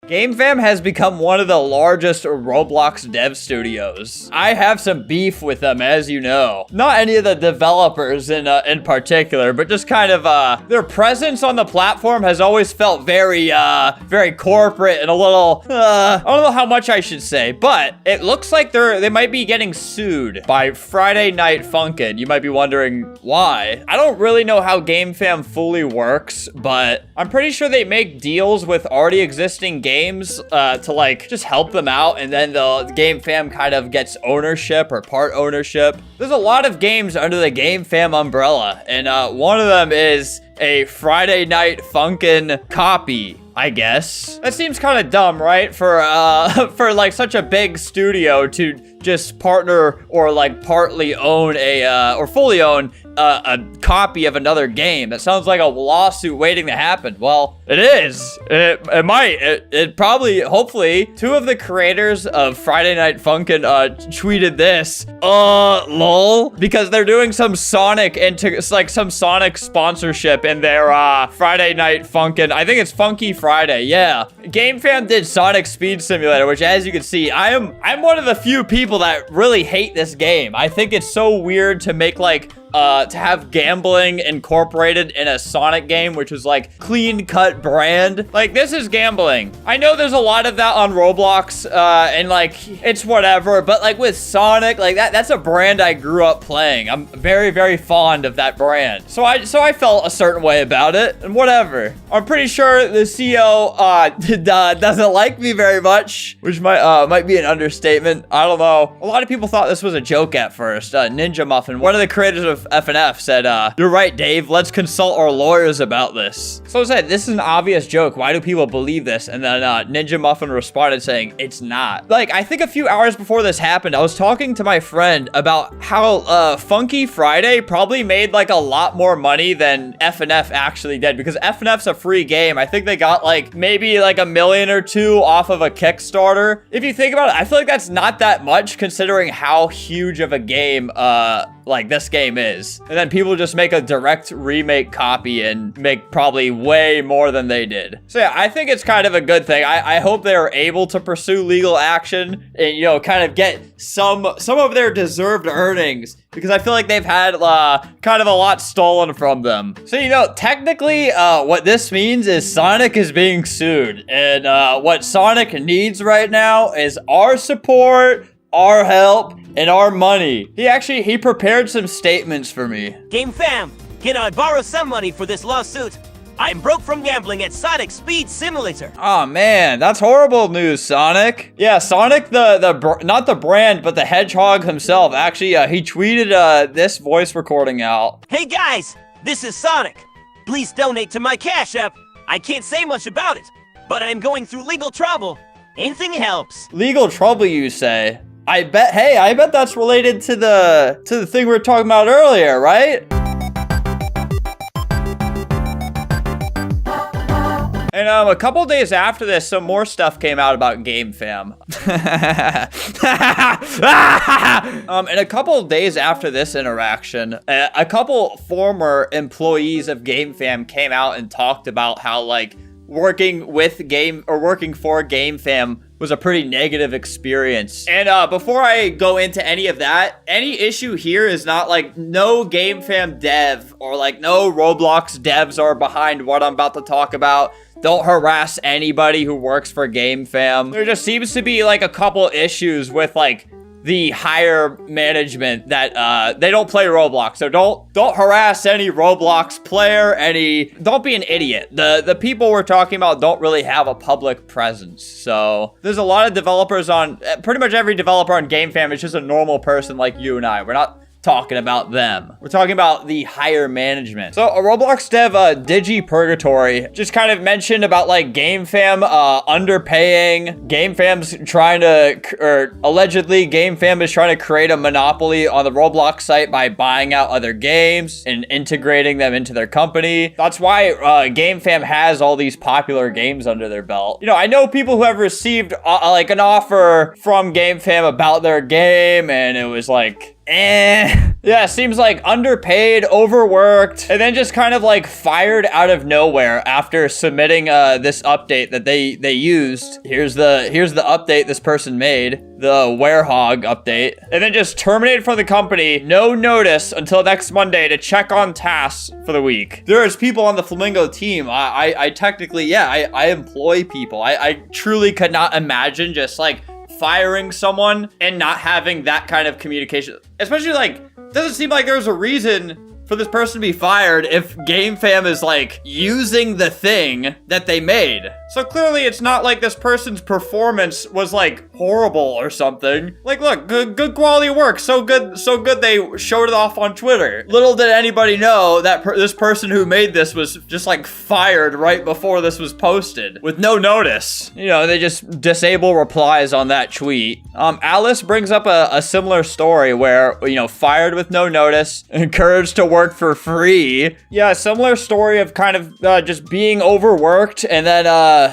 GameFam has become one of the largest Roblox dev studios. I have some beef with them, as you know. Not any of the developers in particular, but just kind of their presence on the platform has always felt very corporate and a little I don't know how much I should say, but it looks like they might be getting sued by Friday Night Funkin'. You might be wondering why. I don't really know how GameFam fully works, but I'm pretty sure they make deals with already existing games to like just help them out, and then the GameFam kind of gets ownership or part ownership. There's a lot of games under the GameFam umbrella, and one of them is a Friday Night Funkin' copy, I guess. That seems kind of dumb, right? For like such a big studio to just partner or like partly own or fully own a copy of another game. That sounds like a lawsuit waiting to happen. Well, it is. It might. It probably, hopefully, two of the creators of Friday Night Funkin' tweeted this. Lol. Because they're doing some Sonic some Sonic sponsorship in their Friday Night Funkin'. I think it's Funky Friday. Yeah. GameFam did Sonic Speed Simulator, which, as you can see, I'm one of the few people that really hate this game. I think it's so weird to make like to have gambling incorporated in a Sonic game, which was like clean-cut brand. Like, this is gambling. I know there's a lot of that on Roblox, and like, it's whatever, but like with Sonic, like that's a brand I grew up playing. I'm very, very fond of that brand. So I felt a certain way about it, and whatever. I'm pretty sure the CEO doesn't like me very much, which might be an understatement. I don't know. A lot of people thought this was a joke at first. Ninja Muffin, one of the creators of FNF, said, "You're right, Dave. Let's consult our lawyers about this." So I said, "This is an obvious joke. Why do people believe this?" And then Ninja Muffin responded saying, "It's not." Like, I think a few hours before this happened, I was talking to my friend about how Funky Friday probably made like a lot more money than FNF actually did, because FNF's a free game. I think they got like maybe like $1 million or $2 million off of a Kickstarter. If you think about it, I feel like that's not that much considering how huge of a game like this game is. And then people just make a direct remake copy and make probably way more than they did. So yeah, I think it's kind of a good thing. I hope they're able to pursue legal action and, you know, kind of get some of their deserved earnings, because I feel like they've had kind of a lot stolen from them. So, you know, technically what this means is Sonic is being sued, and what Sonic needs right now is our support, our help, and our money. He prepared some statements for me. Game fam, can I borrow some money for this lawsuit? I'm broke from gambling at Sonic Speed Simulator. Oh man, that's horrible news, Sonic. Yeah, Sonic, not the brand, but the hedgehog himself. Actually, he tweeted this voice recording out. Hey guys, this is Sonic. Please donate to my Cash App. I can't say much about it, but I'm going through legal trouble. Anything helps. Legal trouble, you say? I bet that's related to the thing we were talking about earlier, right? And a couple days after this, some more stuff came out about GameFam. And a couple days after this interaction, a couple former employees of GameFam came out and talked about how like working for GameFam was a pretty negative experience. And before I go into any of that, any issue here is not like no GameFam dev or like no Roblox devs are behind what I'm about to talk about. Don't harass anybody who works for GameFam. There just seems to be like a couple issues with like the higher management that they don't play Roblox. So don't harass any Roblox player, don't be an idiot. The people we're talking about don't really have a public presence. So there's a lot of developers on, pretty much every developer on GameFam is just a normal person like you and I. We're not talking about them. We're talking about the higher management. So a Roblox dev, Digi Purgatory, just kind of mentioned about like GameFam underpaying. Allegedly GameFam is trying to create a monopoly on the Roblox site by buying out other games and integrating them into their company. That's why GameFam has all these popular games under their belt. You know, I know people who have received like an offer from GameFam about their game, and it was like, you Yeah, seems like underpaid, overworked, and then just kind of like fired out of nowhere after submitting this update that they used. Here's the update this person made, the werehog update, and then just terminated from the company, no notice until next Monday to check on tasks for the week. There's people on the Flamingo team. I technically, yeah, I employ people. I truly could not imagine just like firing someone and not having that kind of communication. Especially like, doesn't seem like there's a reason for this person to be fired if GameFam is like using the thing that they made. So clearly it's not like this person's performance was like horrible or something. Like, look, good quality work. So good they showed it off on Twitter. Little did anybody know that this person who made this was just like fired right before this was posted with no notice. You know, they just disable replies on that tweet. Alice brings up a similar story where, you know, fired with no notice, encouraged to work for free. Yeah, similar story of kind of just being overworked and then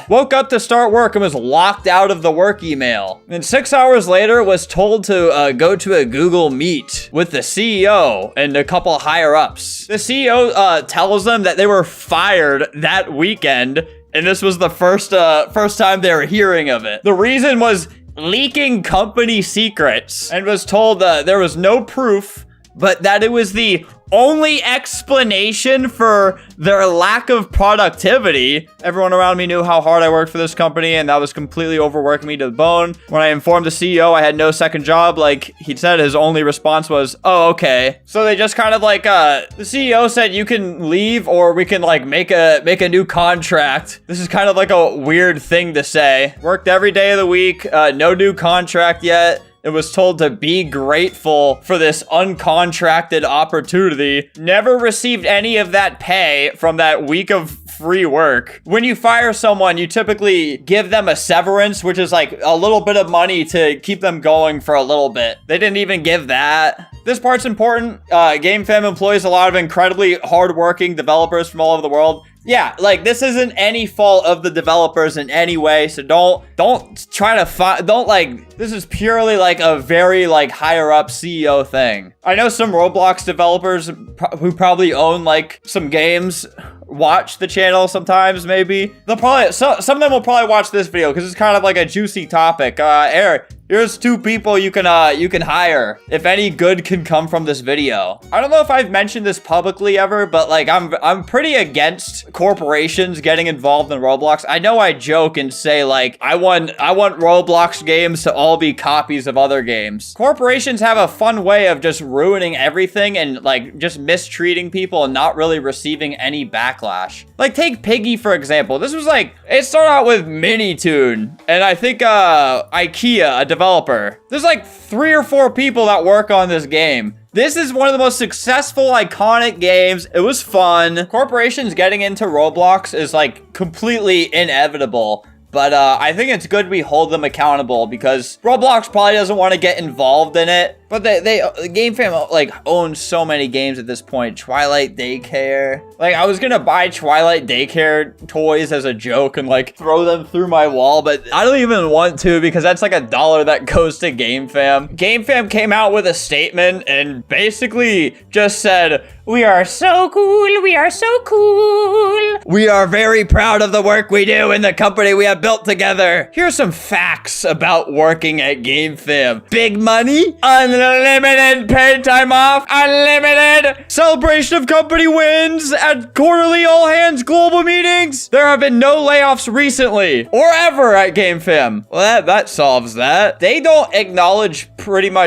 woke up to start work and was locked out of the work email. And 6 hours later was told to go to a Google Meet with the CEO and a couple higher ups. The CEO tells them that they were fired that weekend, and this was the first time they were hearing of it. The reason was leaking company secrets, and was told there was no proof, but that it was the only explanation for their lack of productivity. Everyone around me knew how hard I worked for this company, and that was completely overworking me to the bone. When I informed the CEO I had no second job, like he said, his only response was, "Oh, okay." So they just kind of like, the CEO said, "You can leave, or we can like make a new contract." This is kind of like a weird thing to say. Worked every day of the week, no new contract yet. It was told to be grateful for this uncontracted opportunity. Never received any of that pay from that week of free work. When you fire someone, you typically give them a severance, which is like a little bit of money to keep them going for a little bit. They didn't even give that. This part's important. GameFam employs a lot of incredibly hardworking developers from all over the world. Yeah, like this isn't any fault of the developers in any way, so don't try to this is purely like a very like higher up CEO thing. I know some Roblox developers who probably own like some games watch the channel sometimes, maybe. They'll probably, some of them will probably watch this video because it's kind of like a juicy topic. Eric, here's 2 people you can hire if any good can come from this video. I don't know if I've mentioned this publicly ever, but like I'm pretty against corporations getting involved in Roblox. I know I joke and say like I want Roblox games to all be copies of other games. Corporations have a fun way of just ruining everything and like just mistreating people and not really receiving any backlash. Like take Piggy for example. This was like, it started out with Minitoon, and I think IKEA, a developer. There's like 3 or 4 people that work on this game. This is one of the most successful, iconic games. It was fun. Corporations getting into Roblox is like completely inevitable. But I think it's good we hold them accountable because Roblox probably doesn't want to get involved in it. But GameFam like owns so many games at this point. Twilight Daycare. Like I was gonna buy Twilight Daycare toys as a joke and like throw them through my wall, but I don't even want to because that's like $1 that goes to GameFam. GameFam came out with a statement and basically just said, "We are so cool. We are so cool. We are very proud of the work we do in the company we have built together. Here's some facts about working at GameFam. Big money, unlimited paid time off, unlimited celebration of company wins at quarterly all hands global meetings. There have been no layoffs recently or ever at GameFam." Well, that solves that. They don't acknowledge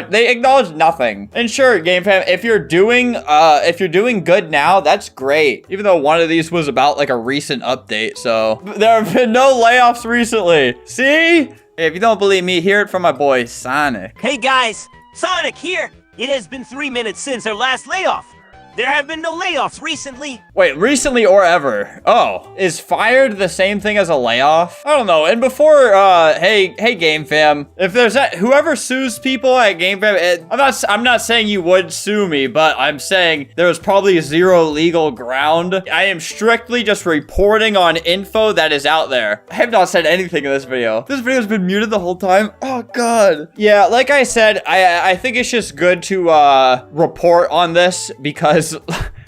they acknowledge nothing. And sure, GameFam, if you're doing good now, that's great. Even though one of these was about like a recent update, so there have been no layoffs recently. See? If you don't believe me, hear it from my boy Sonic. Hey guys, Sonic here. It has been 3 minutes since our last layoff. There have been no layoffs recently. Wait, recently or ever? Oh, is fired the same thing as a layoff? I don't know. And before, hey, Game Fam, if there's whoever sues people at Game Fam, I'm not saying you would sue me, but I'm saying there was probably zero legal ground. I am strictly just reporting on info that is out there. I have not said anything in this video. This video has been muted the whole time. Oh God. Yeah, like I said, I think it's just good to report on this because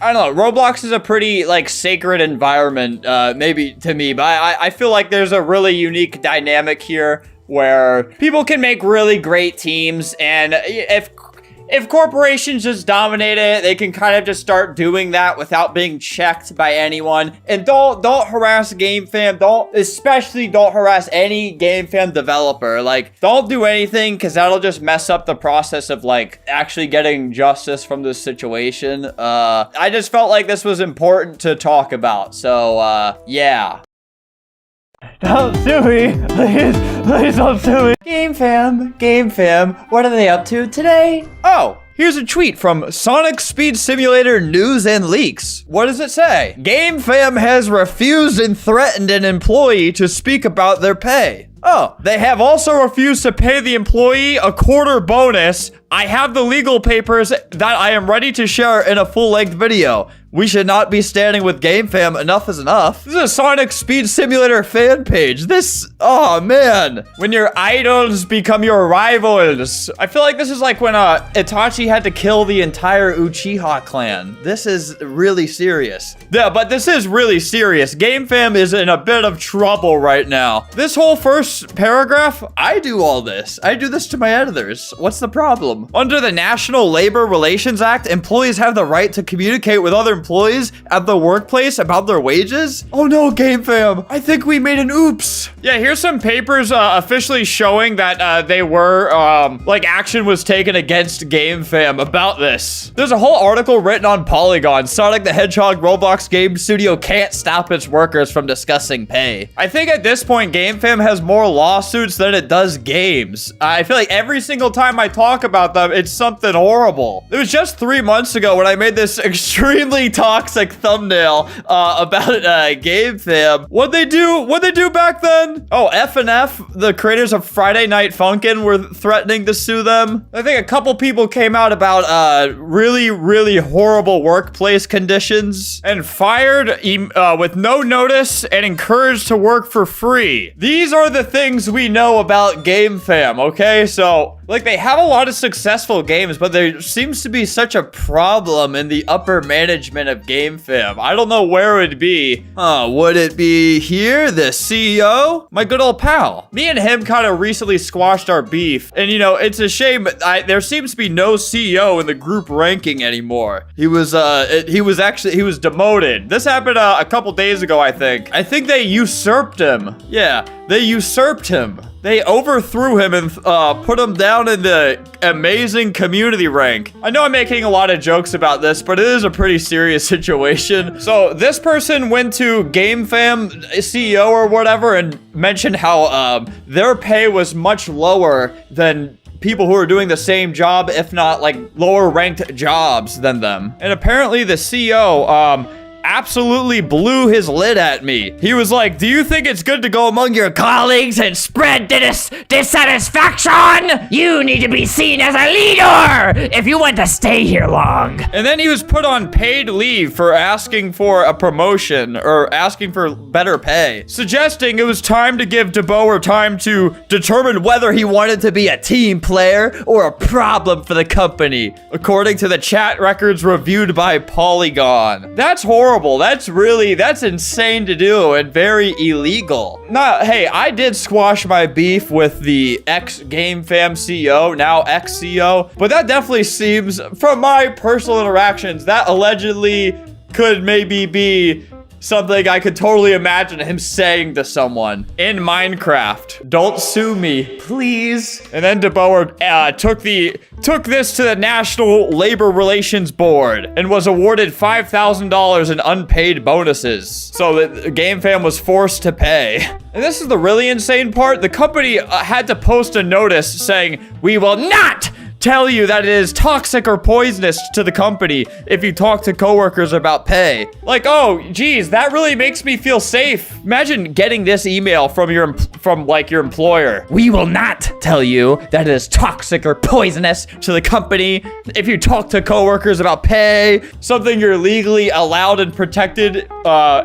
I don't know, Roblox is a pretty like sacred environment, maybe to me, but I feel like there's a really unique dynamic here where people can make really great teams, and if corporations just dominate it, they can kind of just start doing that without being checked by anyone. And don't harass Game Fam. Especially don't harass any Game Fam developer. Like, don't do anything because that'll just mess up the process of like actually getting justice from this situation. I just felt like this was important to talk about. So, yeah. Don't sue me. Please don't sue me. Game Fam, what are they up to today? Oh, here's a tweet from Sonic Speed Simulator News and Leaks. What does it say? Game Fam has refused and threatened an employee to speak about their pay. Oh, they have also refused to pay the employee a quarter bonus. I have the legal papers that I am ready to share in a full-length video. We should not be standing with Game Fam. Enough is enough. This is a Sonic Speed Simulator fan page. Oh man. When your idols become your rivals. I feel like this is like when Itachi had to kill the entire Uchiha clan. This is really serious. Yeah, but this is really serious. Game Fam is in a bit of trouble right now. This whole first paragraph, I do all this. I do this to my editors. What's the problem? Under the National Labor Relations Act, employees have the right to communicate with other employees at the workplace about their wages? Oh no, Game Fam. I think we made an oops. Yeah, here's some papers officially showing that they were, like action was taken against Game Fam about this. There's a whole article written on Polygon. Sonic the Hedgehog Roblox game studio can't stop its workers from discussing pay. I think at this point, Game Fam has more lawsuits than it does games. I feel like every single time I talk about them, it's something horrible. It was just 3 months ago when I made this extremely toxic thumbnail about Game Fam. What'd they do back then? Oh, F&F, the creators of Friday Night Funkin', were threatening to sue them. I think a couple people came out about really horrible workplace conditions and fired with no notice and encouraged to work for free. These are the things we know about Game Fam, okay? So, like, they have a lot of successful games, but there seems to be such a problem in the upper management of Game Fam. I don't know where it would be. Would it be here, the CEO? My good old pal. Me and him kind of recently squashed our beef, and you know, it's a shame, there seems to be no CEO in the group ranking anymore. He was demoted. This happened a couple days ago, I think. I think they usurped him. Yeah, they usurped him. They overthrew him and put him down in the amazing community rank. I know I'm making a lot of jokes about this, but it is a pretty serious situation. So this person went to Game Fam CEO or whatever and mentioned how their pay was much lower than people who are doing the same job, if not like lower ranked jobs than them. And apparently the CEO, absolutely blew his lid at me. He was like, do you think it's good to go among your colleagues and spread dissatisfaction? You need to be seen as a leader if you want to stay here long. And then he was put on paid leave for asking for a promotion or asking for better pay, suggesting it was time to give DeBoer time to determine whether he wanted to be a team player or a problem for the company, according to the chat records reviewed by Polygon. That's horrible. That's insane to do and very illegal. Now, hey, I did squash my beef with the ex-Game Fam CEO, now ex-CEO, but that definitely seems, from my personal interactions, that allegedly could maybe be something I could totally imagine him saying to someone in Minecraft. Don't sue me, please. And then DeBoer took this to the National Labor Relations Board and was awarded $5,000 in unpaid bonuses. So the Game Fam was forced to pay. And this is the really insane part. The company had to post a notice saying, "We will not tell you that it is toxic or poisonous to the company if you talk to coworkers about pay. Like, oh, geez, that really makes me feel safe. Imagine getting this email from your employer. We will not tell you that it is toxic or poisonous to the company if you talk to coworkers about pay, something you're legally allowed and protected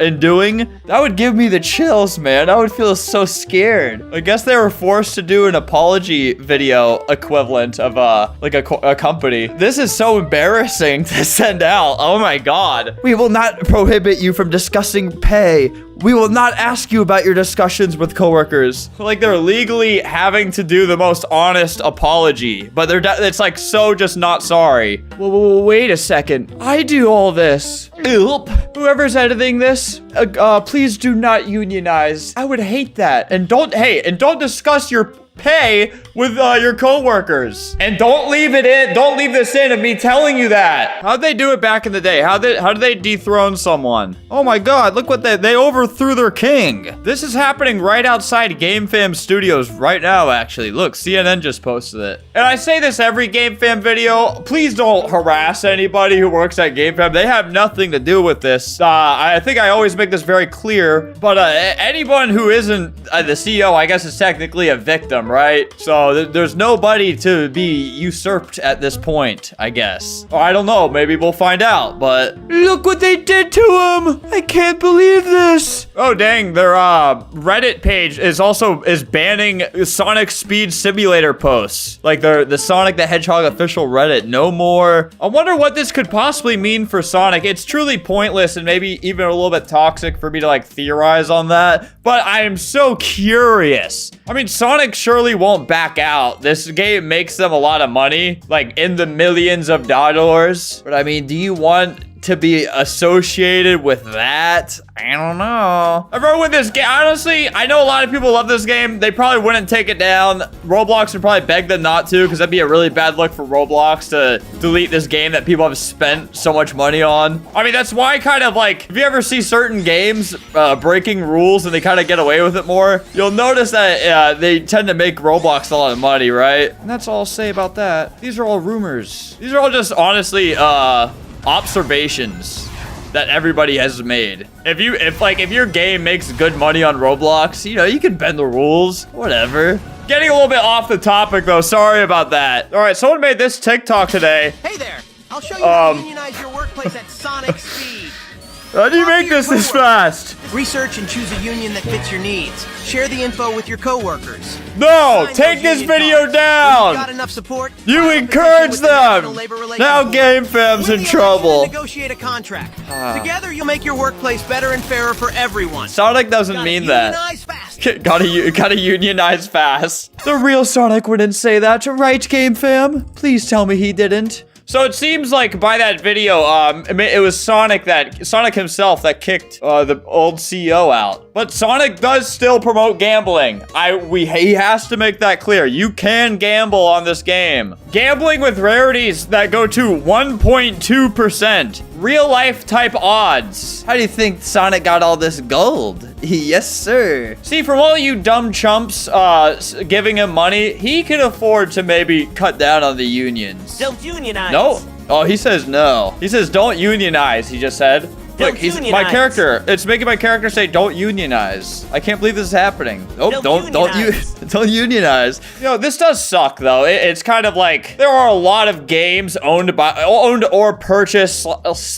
in doing. That would give me the chills, man. I would feel so scared. I guess they were forced to do an apology video equivalent of like a company. This is so embarrassing to send out. Oh my God. We will not prohibit you from discussing pay. We will not ask you about your discussions with coworkers. Like they're legally having to do the most honest apology, but it's like so just not sorry. Well, wait a second. I do all this. Oop. Whoever's editing this, please do not unionize. I would hate that. And don't discuss your pay with your coworkers, and don't leave this in of me telling you that. How'd they do it back in the day? How did they dethrone someone? Oh my God, look what they overthrew their king. This is happening right outside GameFam studios right now, actually. Look, CNN just posted it. And I say this every GameFam video, please don't harass anybody who works at GameFam. They have nothing to do with this. I think I always make this very clear, but anyone who isn't the CEO, I guess, is technically a victim, right? So there's nobody to be usurped at this point, I guess. Or I don't know, maybe we'll find out, but look what they did to him. I can't believe this. Oh dang, their Reddit page is banning Sonic Speed Simulator posts. Like the Sonic the Hedgehog official Reddit, no more. I wonder what this could possibly mean for Sonic. It's truly pointless and maybe even a little bit toxic for me to like theorize on that, but I am so curious. I mean, Sonic surely won't back out. This game makes them a lot of money, like in the millions of dollars. But I mean, do you want to be associated with that? I don't know. I remember with this game, honestly, I know a lot of people love this game. They probably wouldn't take it down. Roblox would probably beg them not to, because that'd be a really bad look for Roblox to delete this game that people have spent so much money on. I mean, that's why kind of like, if you ever see certain games breaking rules and they kind of get away with it more, you'll notice that they tend to make Roblox a lot of money, right? And that's all I'll say about that. These are all rumors. These are all just honestly observations that everybody has made. If your game makes good money on Roblox, you know, you can bend the rules, whatever. Getting a little bit off the topic though, sorry about that. All right, someone made this TikTok today. Hey there, I'll show you how to unionize your workplace at Sonic Speed. How do you make this fast? Research and choose a union that fits your needs. Share the info with your coworkers. No, take this video down. Got enough support? You encourage them. Now GameFam's in trouble. Negotiate a contract. Together, you'll make your workplace better and fairer for everyone. Sonic doesn't mean that. Gotta unionize fast. The real Sonic wouldn't say that, right, GameFam? Please tell me he didn't. So it seems like by that video, it was Sonic himself that kicked the old CEO out. But Sonic does still promote gambling. He has to make that clear. You can gamble on this game. Gambling with rarities that go to 1.2%. Real life type odds. How do you think Sonic got all this gold? Yes, sir. See, from all you dumb chumps giving him money, he can afford to maybe cut down on the unions. Don't unionize. No. Oh, he says no. He says don't unionize, he just said. Look, my character. It's making my character say don't unionize. I can't believe this is happening. Oh, don't unionize. You know, this does suck though. It's kind of like there are a lot of games owned or purchased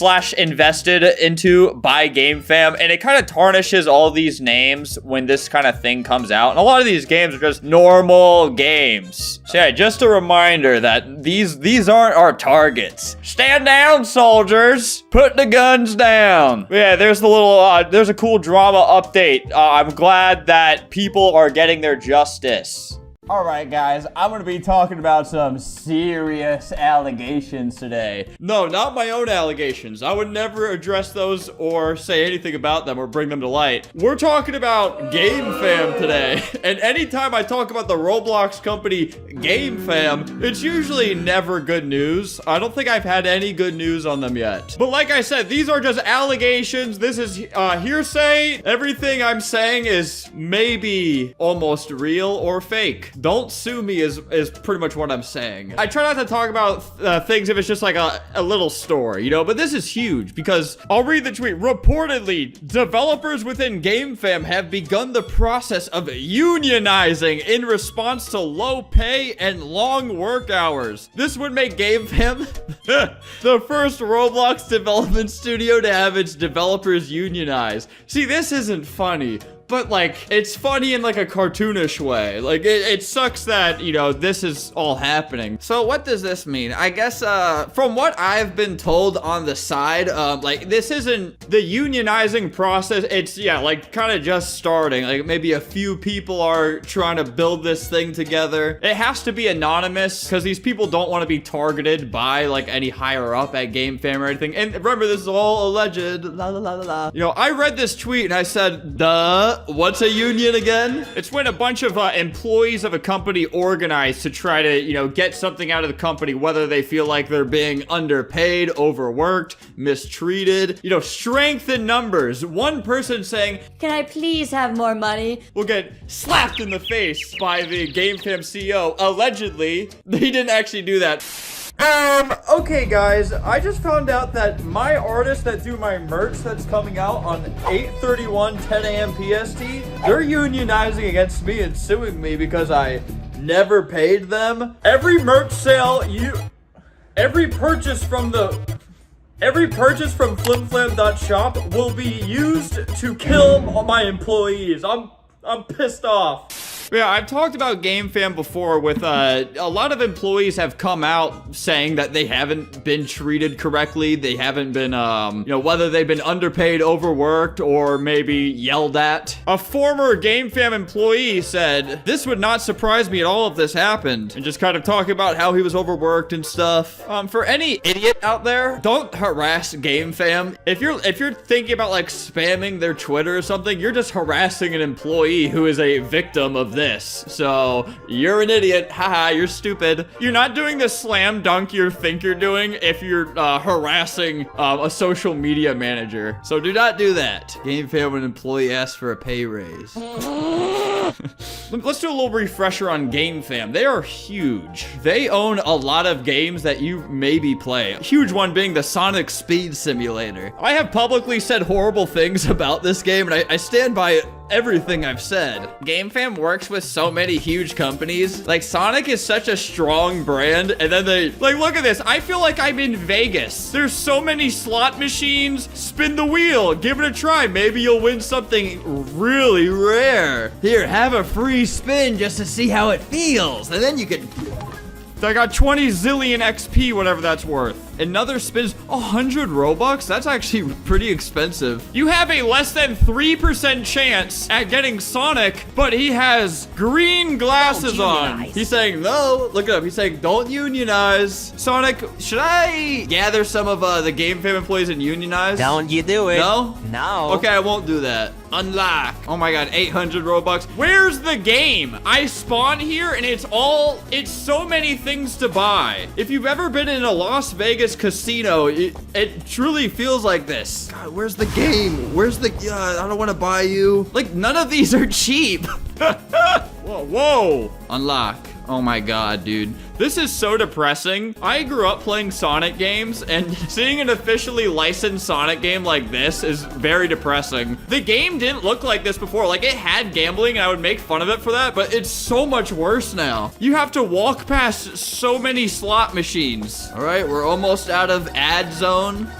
/ invested into by GameFam, and it kind of tarnishes all these names when this kind of thing comes out. And a lot of these games are just normal games. So yeah, just a reminder that these aren't our targets. Stand down, soldiers. Put the guns down. Yeah, there's the little, there's a cool drama update. I'm glad that people are getting their justice. All right, guys, I'm going to be talking about some serious allegations today. No, not my own allegations. I would never address those or say anything about them or bring them to light. We're talking about GameFam today. And anytime I talk about the Roblox company GameFam, it's usually never good news. I don't think I've had any good news on them yet. But like I said, these are just allegations. This is hearsay. Everything I'm saying is maybe almost real or fake. Don't sue me is pretty much what I'm saying. I try not to talk about things if it's just like a little story, you know, but this is huge because I'll read the tweet. Reportedly, developers within GameFam have begun the process of unionizing in response to low pay and long work hours. This would make GameFam the first Roblox development studio to have its developers unionize. See, this isn't funny, but like, it's funny in like a cartoonish way. Like, it sucks that, you know, this is all happening. So what does this mean? I guess, from what I've been told on the side, like, this isn't the unionizing process. It's, yeah, like, kind of just starting. Like, maybe a few people are trying to build this thing together. It has to be anonymous because these people don't want to be targeted by, like, any higher up at GameFam or anything. And remember, this is all alleged. La, la, la, la, la. You know, I read this tweet and I said, duh. What's a union again? It's when a bunch of employees of a company organize to try to, you know, get something out of the company, whether they feel like they're being underpaid, overworked, mistreated, you know, strength in numbers. One person saying, "Can I please have more money?" will get slapped in the face by the GameFam CEO. Allegedly, he didn't actually do that. Okay guys, I just found out that my artists that do my merch that's coming out on 8/31, 10 a.m. PST, they're unionizing against me and suing me because I never paid them. Every merch sale, every purchase from flimflam.shop will be used to kill my employees. I'm pissed off. Yeah, I've talked about GameFam before with, a lot of employees have come out saying that they haven't been treated correctly. They haven't been, you know, whether they've been underpaid, overworked, or maybe yelled at. A former GameFam employee said, "This would not surprise me at all if this happened," and just kind of talking about how he was overworked and stuff. For any idiot out there, don't harass GameFam. If you're thinking about, like, spamming their Twitter or something, you're just harassing an employee who is a victim of this. So you're an idiot. Haha, you're stupid. You're not doing the slam dunk you think you're doing if you're harassing a social media manager. So do not do that. GameFam, when an employee asks for a pay raise. Let's do a little refresher on GameFam. They are huge. They own a lot of games that you maybe play. A huge one being the Sonic Speed Simulator. I have publicly said horrible things about this game, and I stand by everything I've said. GameFam works with so many huge companies. Like, Sonic is such a strong brand, and then they, like, look at this. I feel like I'm in Vegas. There's so many slot machines. Spin the wheel. Give it a try. Maybe you'll win something really rare. Here, have a free spin just to see how it feels, and then you can... I got 20 zillion XP, whatever that's worth. Another spin is 100 Robux? That's actually pretty expensive. You have a less than 3% chance at getting Sonic, but he has green glasses on. He's saying, no, look it up. He's saying, don't unionize. Sonic, should I gather some of the GameFam employees and unionize? Don't you do it. No? No. Okay, I won't do that. Unlock. Oh my god, 800 Robux. Where's the game? I spawn here and it's so many things to buy. If you've ever been in a Las Vegas casino, it truly feels like this. God, where's the game? Where's the, I don't want to buy you. Like, none of these are cheap. Whoa. Unlock. Oh my god, dude. This is so depressing. I grew up playing Sonic games, and seeing an officially licensed Sonic game like this is very depressing. The game didn't look like this before. Like, it had gambling, and I would make fun of it for that, but it's so much worse now. You have to walk past so many slot machines. All right, we're almost out of ad zone.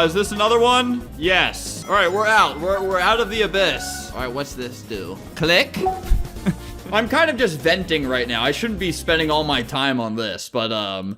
Is this another one? Yes. All right, we're out. We're out of the abyss. All right, what's this do? Click. I'm kind of just venting right now. I shouldn't be spending all my time on this, but,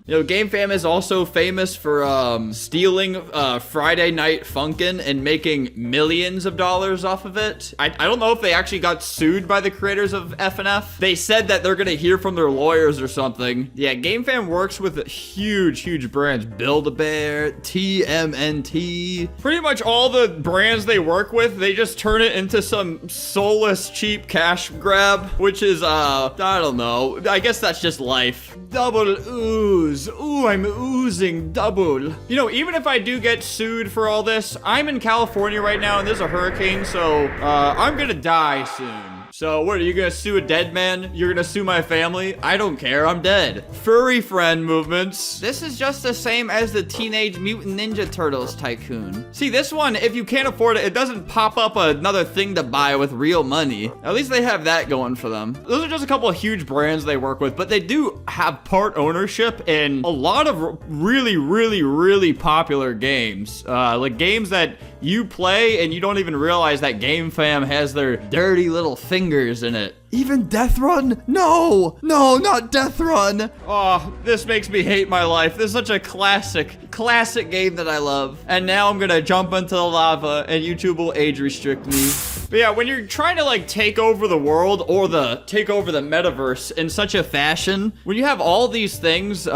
you know, GameFam is also famous for, stealing, Friday Night Funkin' and making millions of dollars off of it. I don't know if they actually got sued by the creators of FNF. They said that they're gonna hear from their lawyers or something. Yeah, GameFam works with huge brands. Build-A-Bear, TMNT. Pretty much all the brands they work with, they just turn it into some soulless, cheap cash grab, which is, I don't know. I guess that's just life. Double ooze. Ooh, I'm oozing double. You know, even if I do get sued for all this, I'm in California right now and there's a hurricane, so, I'm gonna die soon. So what, are you gonna sue a dead man? You're gonna sue my family? I don't care, I'm dead. Furry friend movements. This is just the same as the Teenage Mutant Ninja Turtles tycoon. See, this one, if you can't afford it, it doesn't pop up another thing to buy with real money. At least they have that going for them. Those are just a couple of huge brands they work with, but they do have part ownership in a lot of really popular games. Like games that you play and you don't even realize that GameFam has their dirty little fingers in it. Even Death Run? No, not Death Run. Oh, this makes me hate my life. This is such a classic game that I love. And now I'm gonna jump into the lava and YouTube will age restrict me. But yeah, when you're trying to like take over the world or take over the metaverse in such a fashion, when you have all these things, you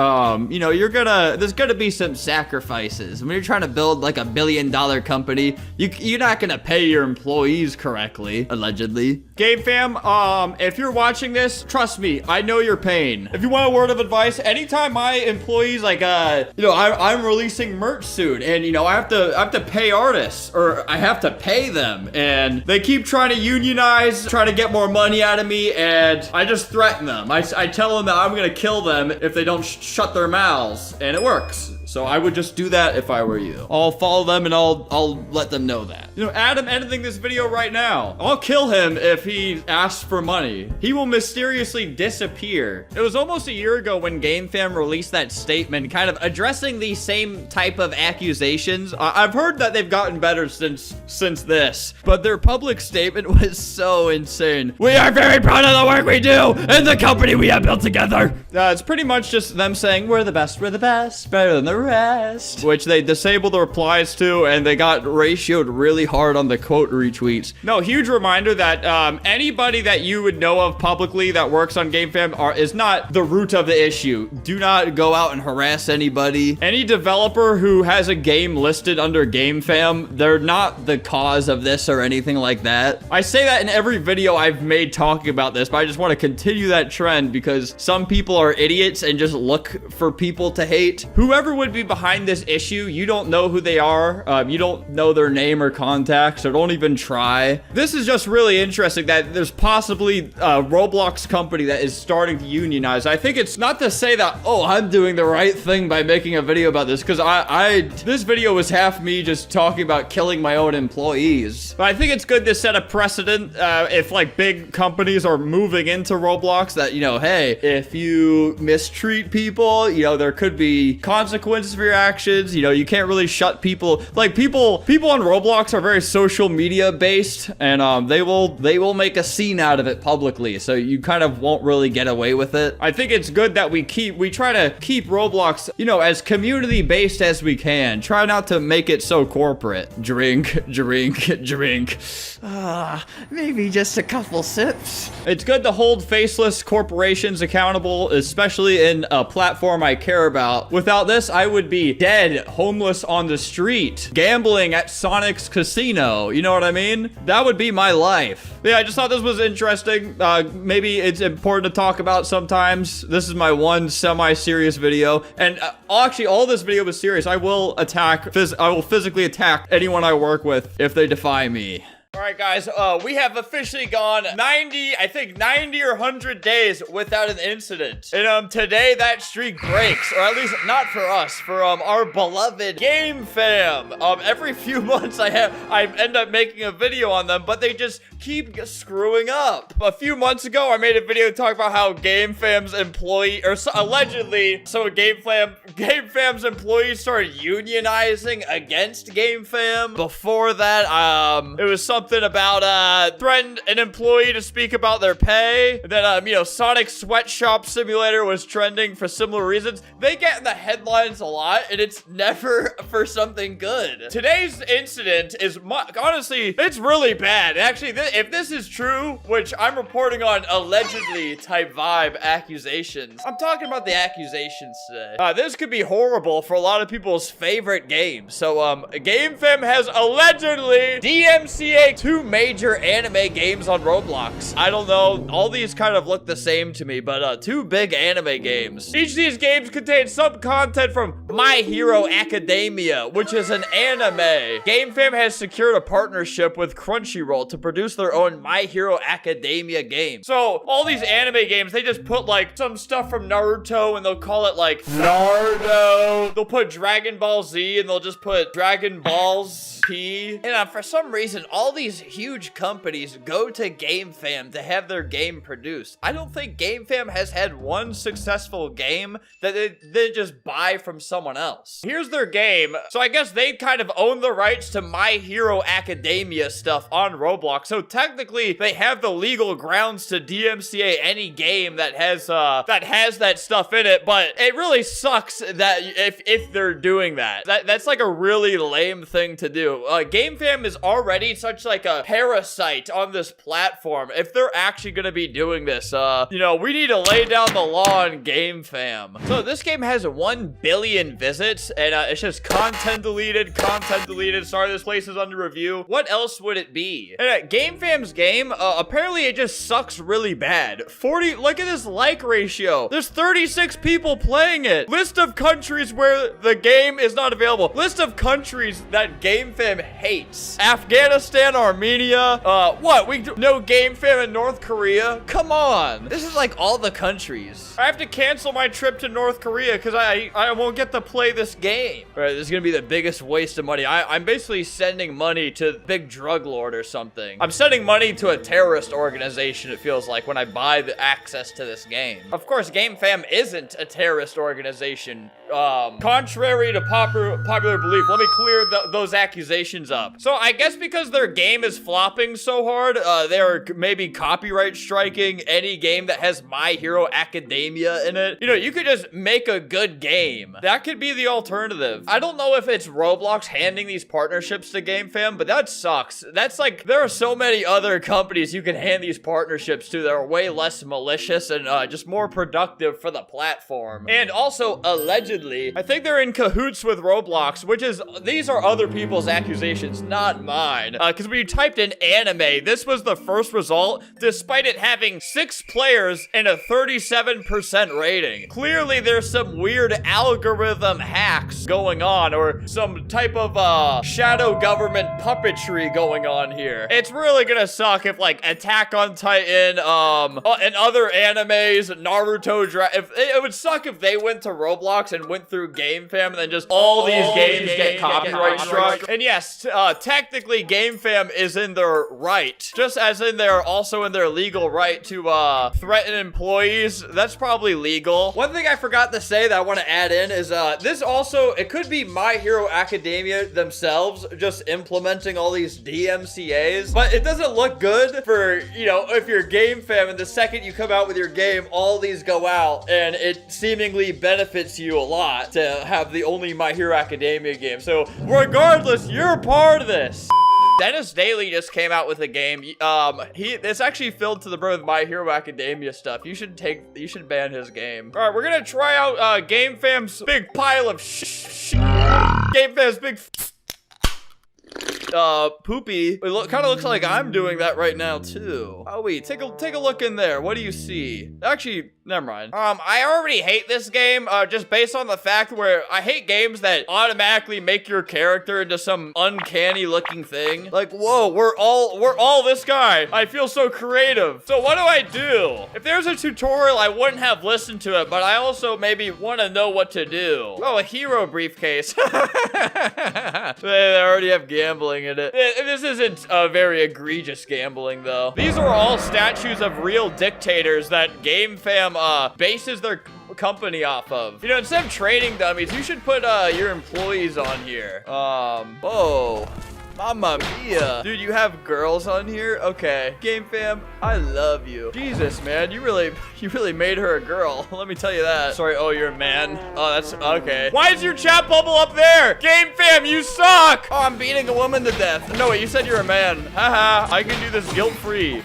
know, there's gonna be some sacrifices. When you're trying to build like $1 billion company, you're not gonna pay your employees correctly, allegedly. GameFam, if you're watching this, trust me, I know your pain. If you want a word of advice, anytime my employees, like, you know, I'm releasing merch soon, and you know, I have to pay artists, or I have to pay them, and they keep trying to unionize, trying to get more money out of me, and I just threaten them. I tell them that I'm gonna kill them if they don't shut their mouths, and it works. So I would just do that if I were you. I'll follow them and I'll let them know that. You know, Adam editing this video right now. I'll kill him if he asks for money. He will mysteriously disappear. It was almost a year ago when GameFam released that statement kind of addressing the same type of accusations. I've heard that they've gotten better since this, but their public statement was so insane. We are very proud of the work we do and the company we have built together. It's pretty much just them saying, we're the best, better than the rest, which they disabled the replies to, and they got ratioed really hard on the quote retweets. No, huge reminder that anybody that you would know of publicly that works on GameFam is not the root of the issue. Do not go out and harass anybody. Any developer who has a game listed under GameFam, they're not the cause of this or anything like that. I say that in every video I've made talking about this, but I just want to continue that trend because some people are idiots and just look for people to hate. Whoever would be behind this issue, you don't know who they are. You don't know their name or contact, so don't even try. This is just really interesting that there's possibly a Roblox company that is starting to unionize. I think it's not to say that, oh, I'm doing the right thing by making a video about this, because this video was half me just talking about killing my own employees. But I think it's good to set a precedent if like big companies are moving into Roblox that, you know, hey, if you mistreat people, you know, there could be consequences for your actions. You know, you can't really shut people. Like people on Roblox are very social media based, and they will make a scene out of it publicly, so you kind of won't really get away with it. I think it's good that we try to keep Roblox, you know, as community based as we can. Try not to make it so corporate. Drink. Maybe just a couple sips. It's good to hold faceless corporations accountable, especially in a platform I care about. Without this, I would be dead, homeless on the street, gambling at Sonic's casino. You know what I mean? That would be my life. Yeah, I just thought this was interesting. Maybe it's important to talk about sometimes. This is my one semi-serious video, and actually, all this video was serious. I will physically attack anyone I work with if they defy me. All right, guys, we have officially gone 90 or 100 days without an incident. And today that streak breaks, or at least not for us, for our beloved GameFam. Every few months I end up making a video on them, but they just keep screwing up. A few months ago, I made a video talking about how GameFam's employee, or allegedly, so GameFam's employees started unionizing against GameFam. Before that, it was something about threatened an employee to speak about their pay. And then you know, Sonic Sweatshop Simulator was trending for similar reasons. They get in the headlines a lot, and it's never for something good. Today's incident is honestly, it's really bad. Actually, if this is true, which I'm reporting on allegedly type vibe accusations, I'm talking about the accusations today. This could be horrible for a lot of people's favorite games. So GameFam has allegedly DMCA like 2 major anime games on Roblox. I don't know. All these kind of look the same to me, but 2 big anime games. Each of these games contain some content from My Hero Academia, which is an anime. GameFam has secured a partnership with Crunchyroll to produce their own My Hero Academia game. So all these anime games, they just put like some stuff from Naruto and they'll call it like Naruto. They'll put Dragon Ball Z and they'll just put Dragon Balls P. And for some reason, all these huge companies go to GameFam to have their game produced. I don't think GameFam has had one successful game that they just buy from someone else. Here's their game. So I guess they kind of own the rights to My Hero Academia stuff on Roblox. So technically, they have the legal grounds to DMCA any game that has that stuff in it. But it really sucks that if they're doing that. That's like a really lame thing to do. GameFam is already such like a parasite on this platform. If they're actually gonna be doing this, you know, we need to lay down the law on GameFam. So this game has 1 billion visits, and it's just content deleted. Sorry, this place is under review. What else would it be? And GameFam's game, apparently it just sucks really bad. Look at this like ratio. There's 36 people playing it. List of countries where the game is not available. List of countries that GameFam hates. Afghanistan, Armenia, what? No GameFam in North Korea? Come on. This is like all the countries. I have to cancel my trip to North Korea because I won't get to play this game. All right, this is gonna be the biggest waste of money. I'm basically sending money to big drug lord or something. I'm sending money to a terrorist organization, it feels like, when I buy the access to this game. Of course, GameFam isn't a terrorist organization. Contrary to popular belief. Let me clear those accusations up. So I guess because their game is flopping so hard, they're maybe copyright striking any game that has My Hero Academia in it. You know, you could just make a good game. That could be the alternative. I don't know if it's Roblox handing these partnerships to GameFam, but that sucks. That's like, there are so many other companies you can hand these partnerships to that are way less malicious and just more productive for the platform. And also, allegedly, I think they're in cahoots with Roblox, which is, these are other people's accusations, not mine. Because when you typed in anime, this was the first result, despite it having 6 players and a 37% rating. Clearly, there's some weird algorithm hacks going on, or some type of shadow government puppetry going on here. It's really gonna suck if like Attack on Titan, and other animes, Naruto, it would suck if they went to Roblox and went through GameFam and then just all these games get copyright struck. And yes, technically GameFam is in their right, just as in they're also in their legal right to threaten employees. That's probably legal. One thing I forgot to say that I want to add in is this also, it could be My Hero Academia themselves just implementing all these DMCAs, but it doesn't look good for, you know, if you're GameFam and the second you come out with your game, all these go out, and it seemingly benefits you a lot to have the only My Hero Academia game. So regardless, you're part of this. Dennis Daly just came out with a game. It's actually filled to the brim with My Hero Academia stuff. You should ban his game. All right, we're gonna try out GameFam's big pile of GameFam's big poopy. It kind of looks like I'm doing that right now too. Oh wait, take a look in there. What do you see? Actually, never mind. I already hate this game, just based on the fact where I hate games that automatically make your character into some uncanny looking thing. Like, whoa, we're all this guy. I feel so creative. So what do I do? If there's a tutorial, I wouldn't have listened to it, but I also maybe want to know what to do. Oh, a hero briefcase. They already have gambling in it. This isn't very egregious gambling though. These are all statues of real dictators that GameFam bases their company off of. You know, instead of trading dummies, you should put your employees on here. Whoa. Mamma mia. Dude, you have girls on here? Okay. GameFam, I love you. Jesus, man, you really made her a girl. Let me tell you that. Sorry, oh, you're a man. Oh, that's okay. Why is your chat bubble up there? GameFam, you suck. Oh, I'm beating a woman to death. No, wait, you said you're a man. Haha, I can do this guilt-free.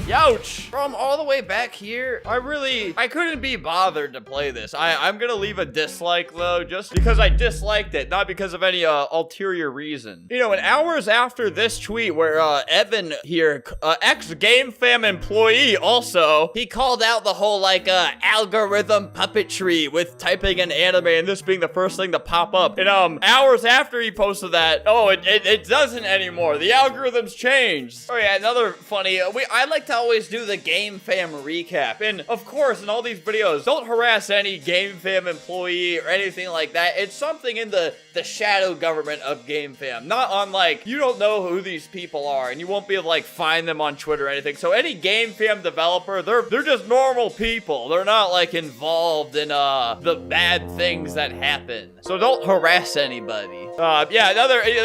Youch! From all the way back here, I couldn't be bothered to play this. I'm gonna leave a dislike though, just because I disliked it, not because of any ulterior reason. You know, in hours after this tweet where Evan here, ex-GameFam employee also, he called out the whole like algorithm puppetry with typing in anime and this being the first thing to pop up. And hours after he posted that, oh, it doesn't anymore. The algorithm's changed. Oh yeah, another funny, I like to always do the GameFam recap. And of course, in all these videos, don't harass any GameFam employee or anything like that. It's something in the shadow government of GameFam. Not on like, you don't know who these people are and you won't be able to like find them on Twitter or anything. So any GameFam developer, they're just normal people. They're not like involved in the bad things that happen. So don't harass anybody. Yeah,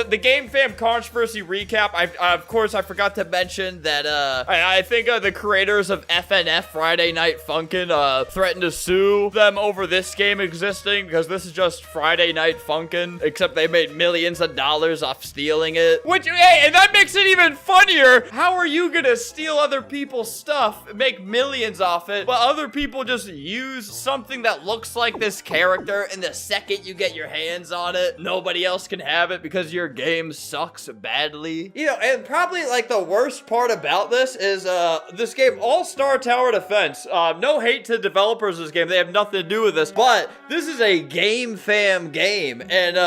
the GameFam controversy recap. Of course, I forgot to mention that I think the creators of FNF Friday Night Funkin' threatened to sue them over this game existing because this is just Friday Night Funkin', except they made millions of dollars off stealing it. Which, hey, and that makes it even funnier. How are you gonna steal other people's stuff, make millions off it, but other people just use something that looks like this character, and the second you get your hands on it, nobody else can have it because your game sucks badly? You know, and probably like the worst part about this is this game, All-Star Tower Defense. No hate to developers of this game, they have nothing to do with this, but this is a GameFam game, and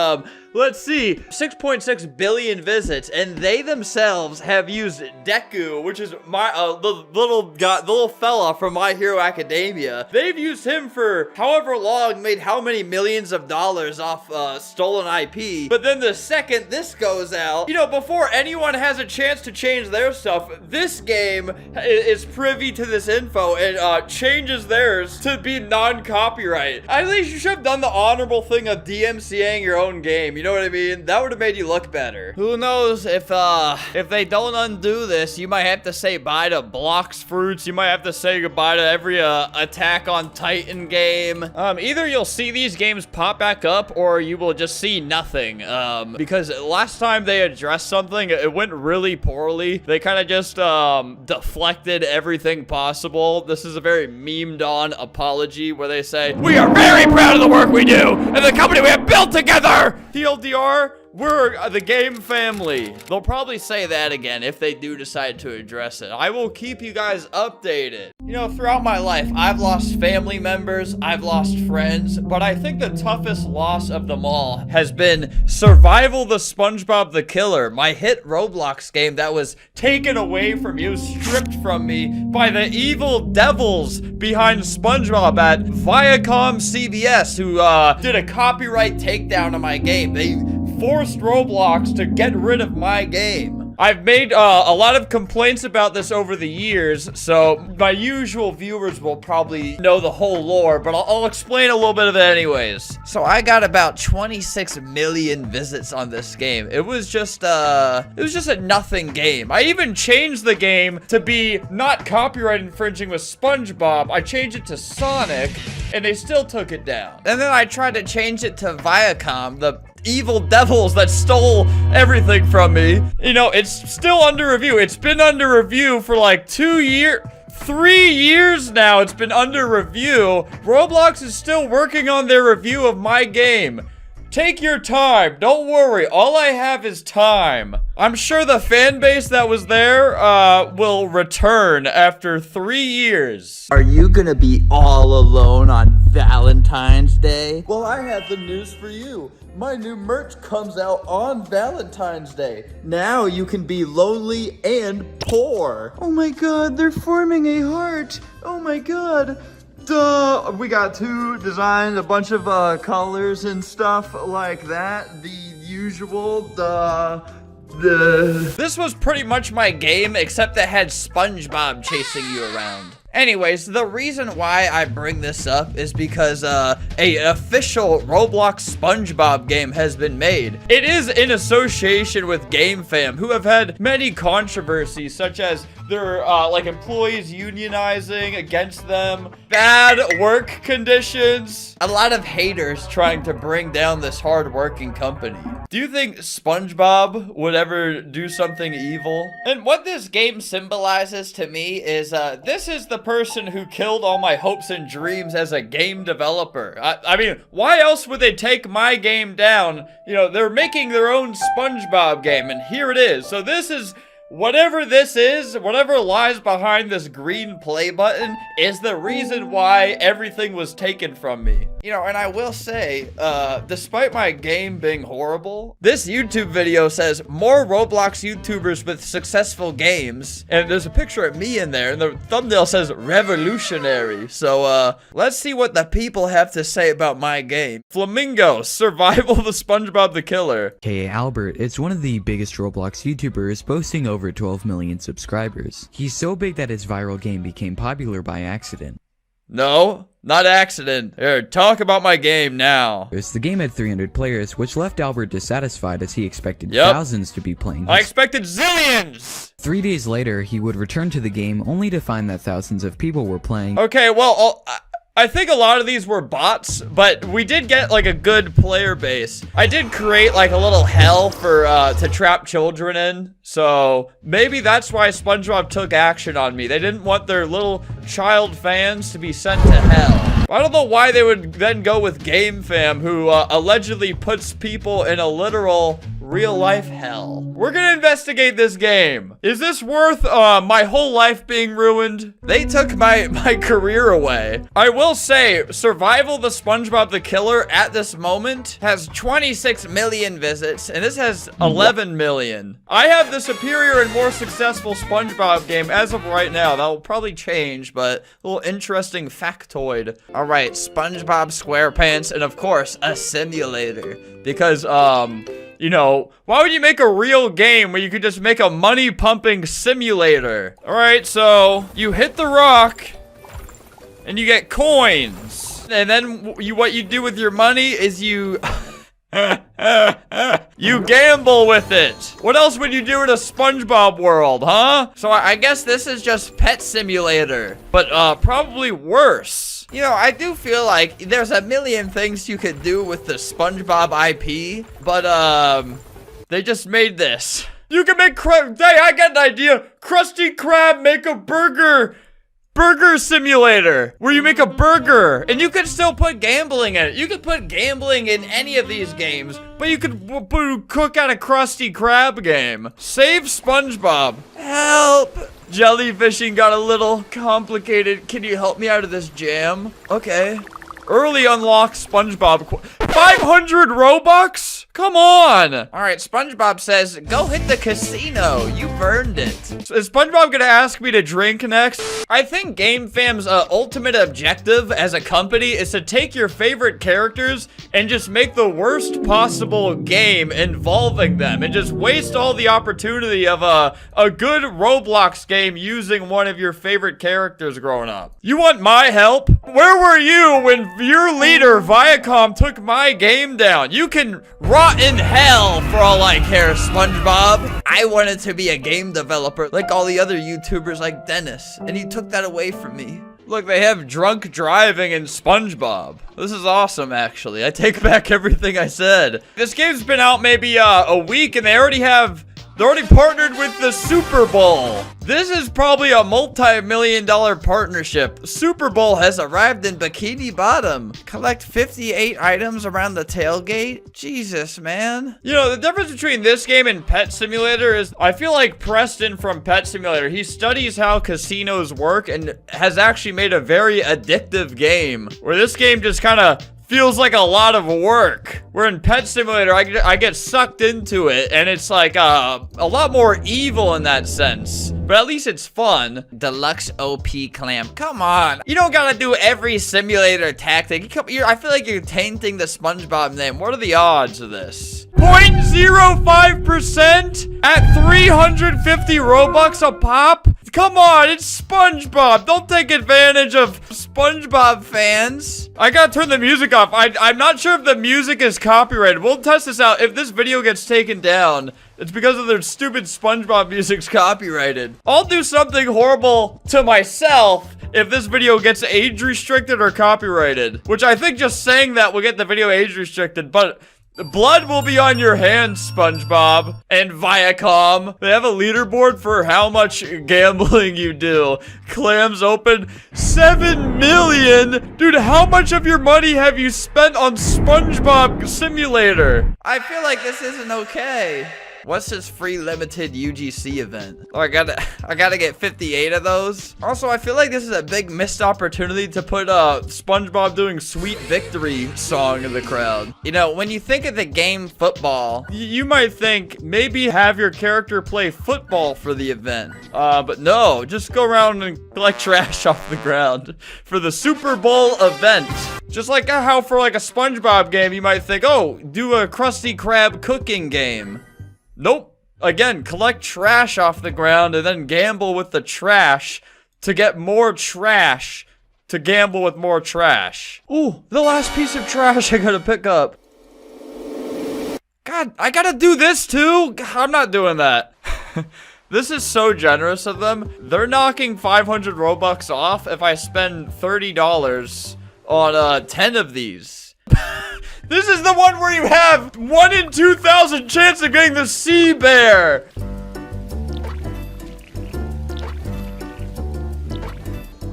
let's see, 6.6 billion visits, and they themselves have used Deku, which is my the little fella from My Hero Academia. They've used him for however long, made how many millions of dollars off stolen IP. But then the second this goes out, you know, before anyone has a chance to change their stuff, this game is privy to this info and changes theirs to be non-copyright. At least you should have done the honorable thing of DMCAing your own game. You know what I mean? That would have made you look better. Who knows if they don't undo this, you might have to say bye to Blox Fruits. You might have to say goodbye to every Attack on Titan game. Either you'll see these games pop back up or you will just see nothing. Because last time they addressed something, it went really poorly. They kind of just deflected everything possible. This is a very memed on apology where they say, "We are very proud of the work we do and the company we have built together." TLDR, we're the game family. They'll probably say that again if they do decide to address it. I will keep you guys updated. You know, throughout my life, I've lost family members, I've lost friends, but I think the toughest loss of them all has been Survival the SpongeBob the Killer, my hit Roblox game that was taken away from you, stripped from me by the evil devils behind SpongeBob at Viacom CBS, who did a copyright takedown of my game. They forced Roblox to get rid of my game. I've made a lot of complaints about this over the years, so my usual viewers will probably know the whole lore, but I'll explain a little bit of it anyways. So I got about 26 million visits on this game. It was just a nothing game. I even changed the game to be not copyright infringing with SpongeBob. I changed it to Sonic, and they still took it down. And then I tried to change it to Viacom, the evil devils that stole everything from me. You know, it's still under review. It's been under review for like 3 years now. It's been under review. Roblox is still working on their review of my game. Take your time. Don't worry. All I have is time. I'm sure the fan base that was there will return after 3 years. Are you gonna be all alone on Valentine's Day? Well, I have the news for you. My new merch comes out on Valentine's Day. Now you can be lonely and poor. Oh my god, they're forming a heart. Oh my god. Duh. We got 2 designs, a bunch of colors and stuff like that. The usual, This was pretty much my game, except it had SpongeBob chasing you around. Anyways, the reason why I bring this up is because an official Roblox SpongeBob game has been made. It is in association with GameFam, who have had many controversies, such as their like employees unionizing against them, bad work conditions, a lot of haters trying to bring down this hard-working company. Do you think SpongeBob would ever do something evil? And what this game symbolizes to me is, this is the person who killed all my hopes and dreams as a game developer. I mean, why else would they take my game down? You know, they're making their own SpongeBob game, and here it is. So this is... whatever this is, whatever lies behind this green play button is the reason why everything was taken from me. You know, and I will say, despite my game being horrible, this YouTube video says more Roblox YouTubers with successful games. And there's a picture of me in there, and the thumbnail says revolutionary. So, let's see what the people have to say about my game. Flamingo, Survival the SpongeBob the Killer. Hey Albert, it's one of the biggest Roblox YouTubers, boasting over 12 million subscribers. He's so big that his viral game became popular by accident. No, not accident. Here, talk about my game now. The game had 300 players, which left Albert dissatisfied as he expected thousands to be playing. I expected zillions! 3 days later, he would return to the game only to find that thousands of people were playing. Okay, well, I think a lot of these were bots, but we did get like a good player base. I did create like a little hell for to trap children in, so maybe that's why SpongeBob took action on me. They didn't want their little child fans to be sent to hell. I don't know why they would then go with GameFam, who allegedly puts people in a literal real-life hell. We're gonna investigate this game. Is this worth my whole life being ruined? They took my career away. I will say, Survival the SpongeBob the Killer at this moment has 26 million visits, and this has 11 million. I have the superior and more successful SpongeBob game as of right now. That will probably change, but a little interesting factoid. All right, SpongeBob SquarePants, and of course, a simulator. Because, you know, why would you make a real game where you could just make a money-pumping simulator? All right, so you hit the rock, and you get coins. And then what you do with your money is you... you gamble with it. What else would you do in a SpongeBob world, huh? So I guess this is just Pet Simulator, but probably worse. You know, I do feel like there's a million things you could do with the SpongeBob IP, but they just made this. You can make crab. Hey, I got an idea. Krusty Krab make a burger simulator where you make a burger, and you can still put gambling in it. You could put gambling in any of these games, but you could cook out a Krusty Krab game. Save SpongeBob. Help. Jellyfishing got a little complicated. Can you help me out of this jam? Okay. Early unlock SpongeBob. 500 Robux? Come on! Alright, SpongeBob says, go hit the casino. You've earned it. Is SpongeBob gonna ask me to drink next? I think GameFam's ultimate objective as a company is to take your favorite characters and just make the worst possible game involving them and just waste all the opportunity of a good Roblox game using one of your favorite characters growing up. You want my help? Where were you when your leader, Viacom, took my game down? You can rot in hell for all I care, SpongeBob. I wanted to be a game developer like all the other YouTubers like Dennis, and he took that away from me. Look, they have drunk driving in SpongeBob. This is awesome, actually. I take back everything I said. This game's been out maybe a week, and they're already partnered with the Super Bowl. This is probably a multi-million-dollar partnership. Super Bowl has arrived in Bikini Bottom. Collect 58 items around the tailgate. Jesus, man. You know, the difference between this game and Pet Simulator is I feel like Preston from Pet Simulator, he studies how casinos work and has actually made a very addictive game. Where this game just kind of feels like a lot of work. Where in Pet Simulator, I get sucked into it, and it's like a lot more evil in that sense. But at least it's fun. Deluxe OP Clamp. Come on. You don't gotta do every simulator tactic. I feel like you're tainting the SpongeBob name. What are the odds of this? 0.05% at 350 Robux a pop? Come on, it's SpongeBob. Don't take advantage of SpongeBob fans. I gotta turn the music off. I'm not sure if the music is copyrighted. We'll test this out. If this video gets taken down, it's because of their stupid SpongeBob music's copyrighted. I'll do something horrible to myself if this video gets age restricted or copyrighted. Which I think just saying that will get the video age restricted, but Blood will be on your hands, SpongeBob and Viacom. They have a leaderboard for how much gambling you do. Clams open 7 million. Dude, how much of your money have you spent on SpongeBob Simulator? I feel like this isn't okay. What's this free limited UGC event? Oh, I gotta get 58 of those. Also, I feel like this is a big missed opportunity to put SpongeBob doing Sweet Victory song in the crowd. You know, when you think of the game football, you might think maybe have your character play football for the event. But no, just go around and collect trash off the ground for the Super Bowl event. Just like how for like a SpongeBob game, you might think, oh, do a Krusty Krab cooking game. Nope. Again, collect trash off the ground and then gamble with the trash to get more trash to gamble with more trash. Ooh, the last piece of trash I gotta pick up. God, I gotta do this too? I'm not doing that. This is so generous of them. They're knocking 500 Robux off if I spend $30 on 10 of these. This is the one where you have 1 in 2,000 chance of getting the sea bear.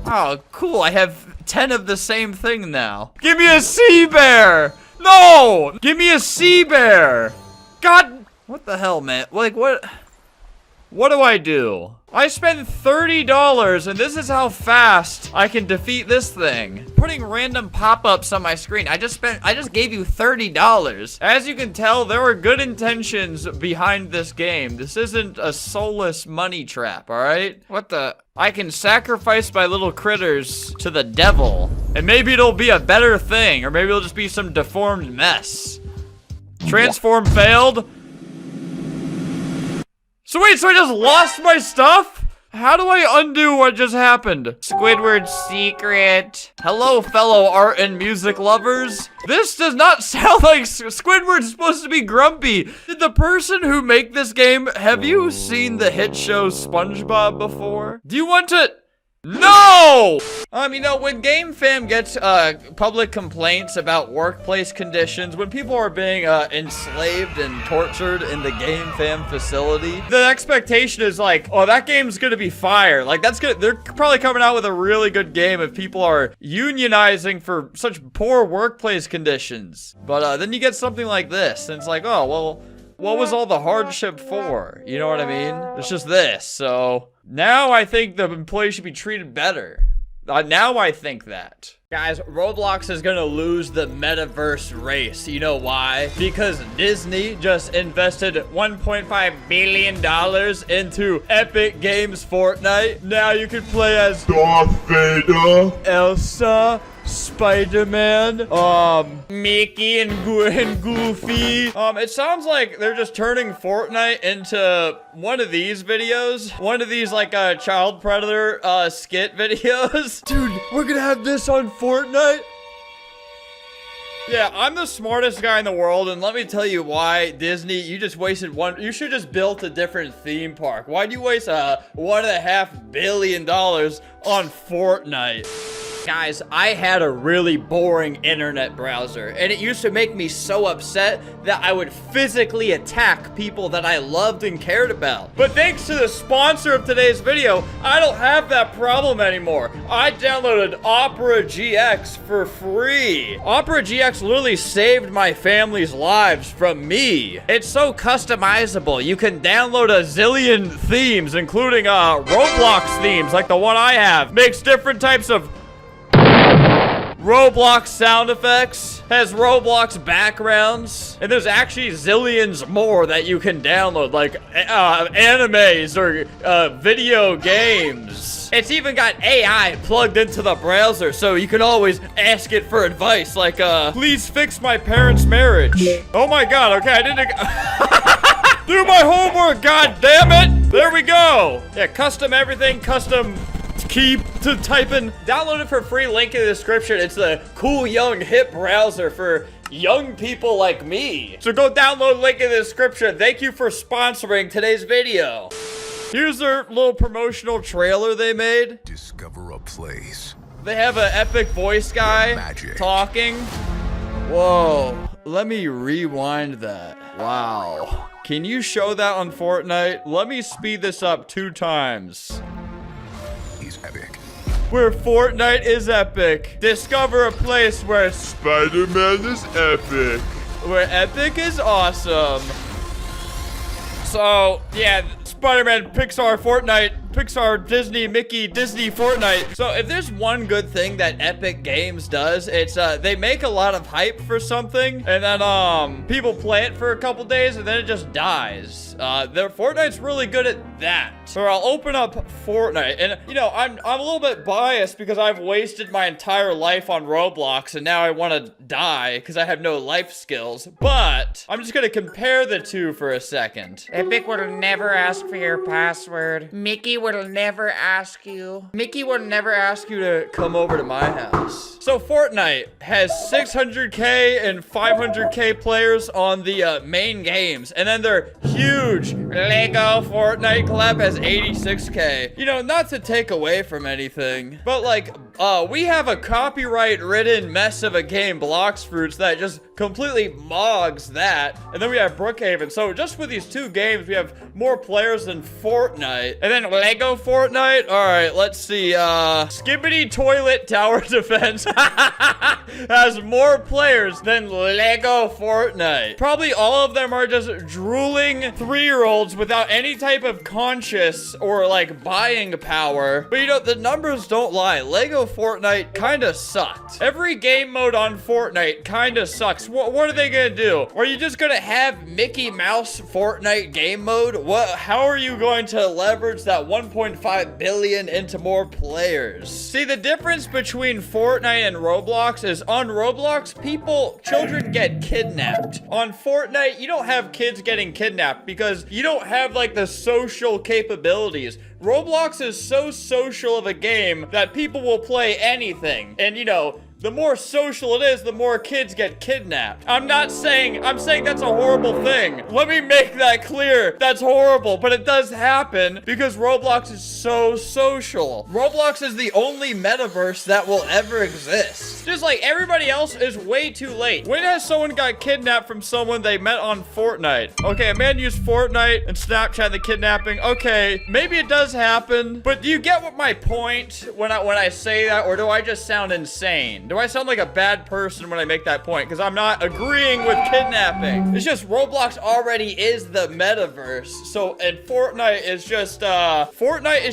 Oh, cool. I have 10 of the same thing now. Give me a sea bear. No, give me a sea bear. God, what the hell, man? Like, what do I do? I spent $30 and this is how fast I can defeat this thing. Putting random pop-ups on my screen. I just gave you $30. As you can tell, there were good intentions behind this game. This isn't a soulless money trap, all right? What the? I can sacrifice my little critters to the devil and maybe it'll be a better thing or maybe it'll just be some deformed mess. Transform failed. So wait, so I just lost my stuff? How do I undo what just happened? Squidward's secret. Hello, fellow art and music lovers. This does not sound like Squidward's supposed to be grumpy. Did the person who made this game, have you seen the hit show SpongeBob before? Do you want to? No! You know, when GameFam gets public complaints about workplace conditions, when people are being enslaved and tortured in the GameFam facility, the expectation is like, oh, that game's gonna be fire. Like, that's good. They're probably coming out with a really good game if people are unionizing for such poor workplace conditions. But then you get something like this, and it's like, oh, well, what was all the hardship for? You know what I mean? It's just this, so now I think the employees should be treated better. Now I think that. Guys, Roblox is gonna lose the Metaverse race. You know why? Because Disney just invested $1.5 billion into Epic Games Fortnite. Now you can play as Darth Vader, Elsa, Spider-Man, Mickey and Goofy. It sounds like they're just turning Fortnite into one of these videos. One of these like child predator skit videos. Dude, we're gonna have this on Fortnite. Yeah, I'm the smartest guy in the world, and let me tell you why, Disney, you just wasted you should just build a different theme park. Why'd you waste $1.5 billion on Fortnite? Guys, I had a really boring internet browser, and it used to make me so upset that I would physically attack people that I loved and cared about. But thanks to the sponsor of today's video, I don't have that problem anymore. I downloaded Opera GX for free. Opera GX literally saved my family's lives from me. It's so customizable. You can download a zillion themes, including Roblox themes, like the one I have. Makes different types of Roblox sound effects, has Roblox backgrounds, and there's actually zillions more that you can download, like animes or video games. It's even got AI plugged into the browser, so you can always ask it for advice, like, please fix my parents' marriage. Oh my god, okay, I didn't do my homework, god damn it! There we go! Yeah, custom everything, custom keep to typing. Download it for free, link in the description. It's the cool, young, hip browser for young people like me. So go download, link in the description. Thank you for sponsoring today's video. Here's their little promotional trailer they made. Discover a place. They have an epic voice guy talking. Whoa. Let me rewind that. Wow. Can you show that on Fortnite? Let me speed this up 2 times. He's epic. Where Fortnite is epic. Discover a place where Spider-Man is epic. Where epic is awesome. So, yeah, Spider-Man, Pixar, Fortnite, Pixar, Disney, Mickey, Disney, Fortnite. So if there's one good thing that Epic Games does, it's they make a lot of hype for something, and then people play it for a couple days, and then it just dies. Their Fortnite's really good at that. So I'll open up Fortnite, and you know, I'm a little bit biased because I've wasted my entire life on Roblox, and now I want to die because I have no life skills. But I'm just gonna compare the two for a second. Epic will never ask for your password. Mickey will never ask you. Mickey will never ask you to come over to my house. So Fortnite has 600K and 500K players on the main games, and then their huge Lego Fortnite collab has 86K. You know, not to take away from anything, but like, we have a copyright-ridden mess of a game, Blox Fruits, that just completely mogs that. And then we have Brookhaven. So just with these 2 games, we have more players than Fortnite. And then Lego Fortnite. All right, let's see. Skibbity Toilet Tower Defense has more players than Lego Fortnite. Probably all of them are just drooling 3-year-olds without any type of conscience or like buying power. But you know, the numbers don't lie. Lego Fortnite kind of sucked. Every game mode on Fortnite kind of sucks. What are they gonna do? Are you just gonna have Mickey Mouse Fortnite game mode? How are you going to leverage that 1.5 billion into more players? See, the difference between Fortnite and Roblox is on Roblox, children get kidnapped. On Fortnite, you don't have kids getting kidnapped because you don't have like the social capabilities. Roblox is so social of a game that people will play anything. And you know, the more social it is, the more kids get kidnapped. I'm saying that's a horrible thing. Let me make that clear. That's horrible, but it does happen because Roblox is so social. Roblox is the only metaverse that will ever exist. Just like everybody else is way too late. When has someone got kidnapped from someone they met on Fortnite? Okay, a man used Fortnite and Snapchat the kidnapping. Okay, maybe it does happen, but do you get what my point when I say that, or do I just sound insane? Do I sound like a bad person when I make that point? Because I'm not agreeing with kidnapping. It's just Roblox already is the metaverse. So, and Fortnite is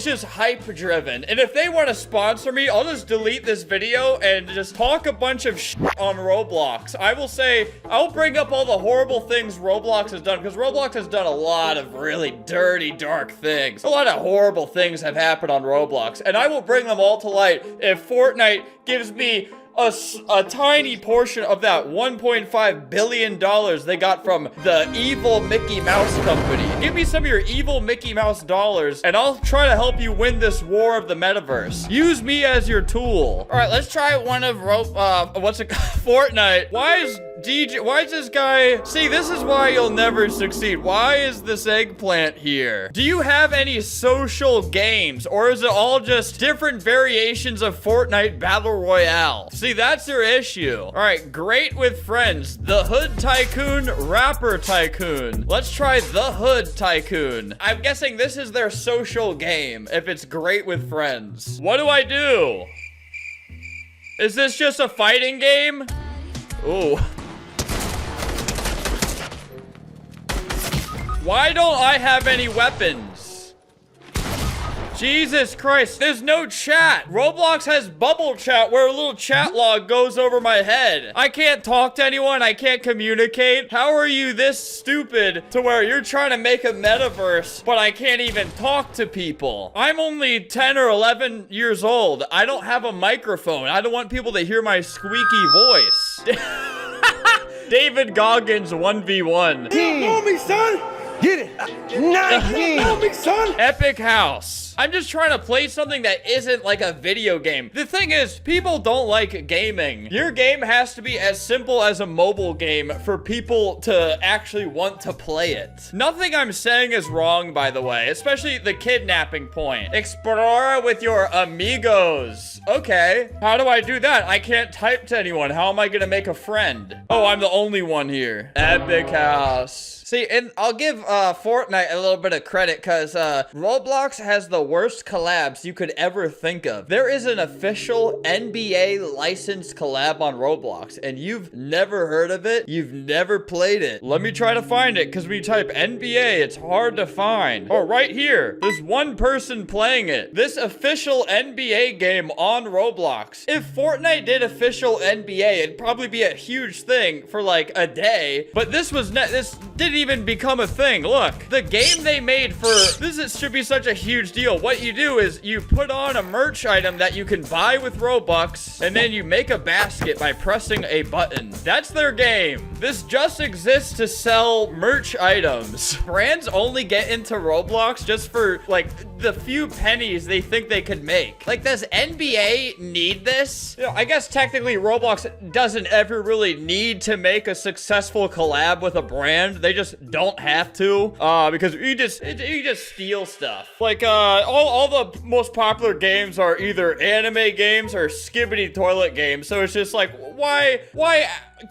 just hype driven. And if they want to sponsor me, I'll just delete this video and just talk a bunch of shit on Roblox. I'll bring up all the horrible things Roblox has done, because Roblox has done a lot of really dirty, dark things. A lot of horrible things have happened on Roblox, and I will bring them all to light if Fortnite gives me a tiny portion of that $1.5 billion they got from the evil Mickey Mouse company. Give me some of your evil Mickey Mouse dollars, and I'll try to help you win this war of the metaverse. Use me as your tool. All right, let's try one of Fortnite. Why is this guy? See, this is why you'll never succeed. Why is this eggplant here? Do you have any social games, or is it all just different variations of Fortnite Battle Royale? See, that's your issue. All right, great with friends. The Hood Tycoon, Rapper Tycoon. Let's try the Hood Tycoon. I'm guessing this is their social game, if it's great with friends. What do I do? Is this just a fighting game? Ooh. Why don't I have any weapons? Jesus Christ, there's no chat. Roblox has bubble chat where a little chat log goes over my head. I can't talk to anyone. I can't communicate. How are you this stupid to where you're trying to make a metaverse, but I can't even talk to people? I'm only 10 or 11 years old. I don't have a microphone. I don't want people to hear my squeaky voice. David Goggins 1v1. On me, son. Get it. 19 on me, son. Epic House. I'm just trying to play something that isn't like a video game. The thing is, people don't like gaming. Your game has to be as simple as a mobile game for people to actually want to play it. Nothing I'm saying is wrong, by the way, especially the kidnapping point. Explore with your amigos. Okay, how do I do that? I can't type to anyone. How am I gonna make a friend? Oh, I'm the only one here. Epic house. See, and I'll give Fortnite a little bit of credit because Roblox has the worst collabs you could ever think of. There is an official NBA licensed collab on Roblox, and you've never heard of it. You've never played it. Let me try to find it, because when you type NBA, it's hard to find. Oh, right here. There's one person playing it. This official NBA game on Roblox. If Fortnite did official NBA, it'd probably be a huge thing for like a day. But this didn't even become a thing. Look, the game they made for should be such a huge deal. What you do is you put on a merch item that you can buy with Robux, and then you make a basket by pressing a button. That's their game. This just exists to sell merch items. Brands only get into Roblox just for like the few pennies they think they could make. Like, does NBA need this? You know, I guess technically Roblox doesn't ever really need to make a successful collab with a brand. They just don't have to, because you just steal stuff. Like, all the most popular games are either anime games or skibbity toilet games. So it's just like, why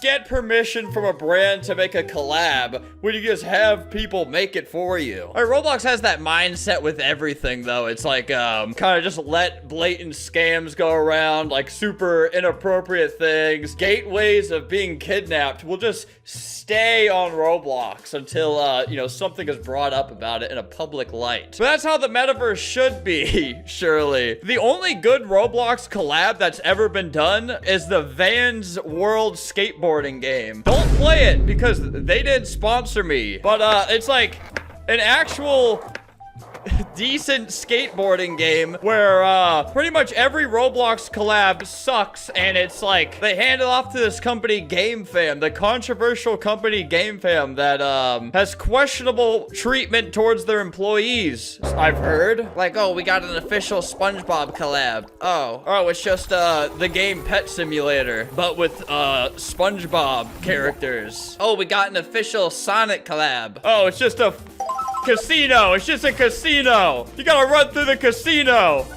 get permission from a brand to make a collab when you just have people make it for you? Like, Roblox has that mindset with everything, though. It's like, kind of just let blatant scams go around, like super inappropriate things. Gateways of being kidnapped will just stay on Roblox until, you know, something is brought up about it in a public light. But that's how the metaverse should be, surely. The only good Roblox collab that's ever been done is the Vans World Skateboarding game. Don't play it because they didn't sponsor me. But, it's like an actual decent skateboarding game where pretty much every Roblox collab sucks, and it's like they hand it off to this company GameFam, the controversial company GameFam that has questionable treatment towards their employees, I've heard. Like, oh, we got an official SpongeBob collab. Oh, it's just the game Pet Simulator, but with SpongeBob characters. Oh, we got an official Sonic collab. Oh, it's just a casino. It's just a casino. You gotta run through the casino.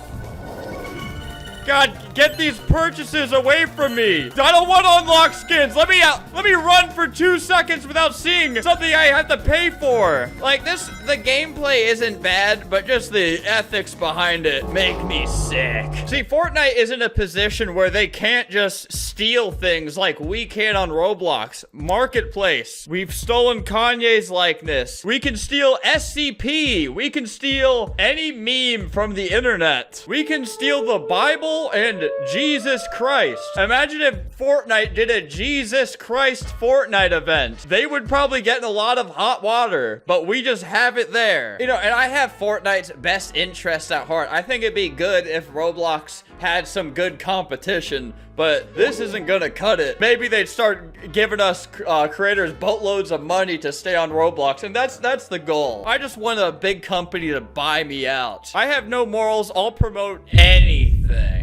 God, get these purchases away from me. I don't want to unlock skins. Let me run for 2 seconds without seeing something I have to pay for. Like the gameplay isn't bad, but just the ethics behind it make me sick. See, Fortnite is in a position where they can't just steal things like we can on Roblox. Marketplace. We've stolen Kanye's likeness. We can steal SCP. We can steal any meme from the internet. We can steal the Bible and Jesus Christ. Imagine if Fortnite did a Jesus Christ Fortnite event. They would probably get in a lot of hot water, but we just have it there. You know, and I have Fortnite's best interests at heart. I think it'd be good if Roblox had some good competition, but this isn't gonna cut it. Maybe they'd start giving us creators boatloads of money to stay on Roblox, and that's the goal. I just want a big company to buy me out. I have no morals. I'll promote anything.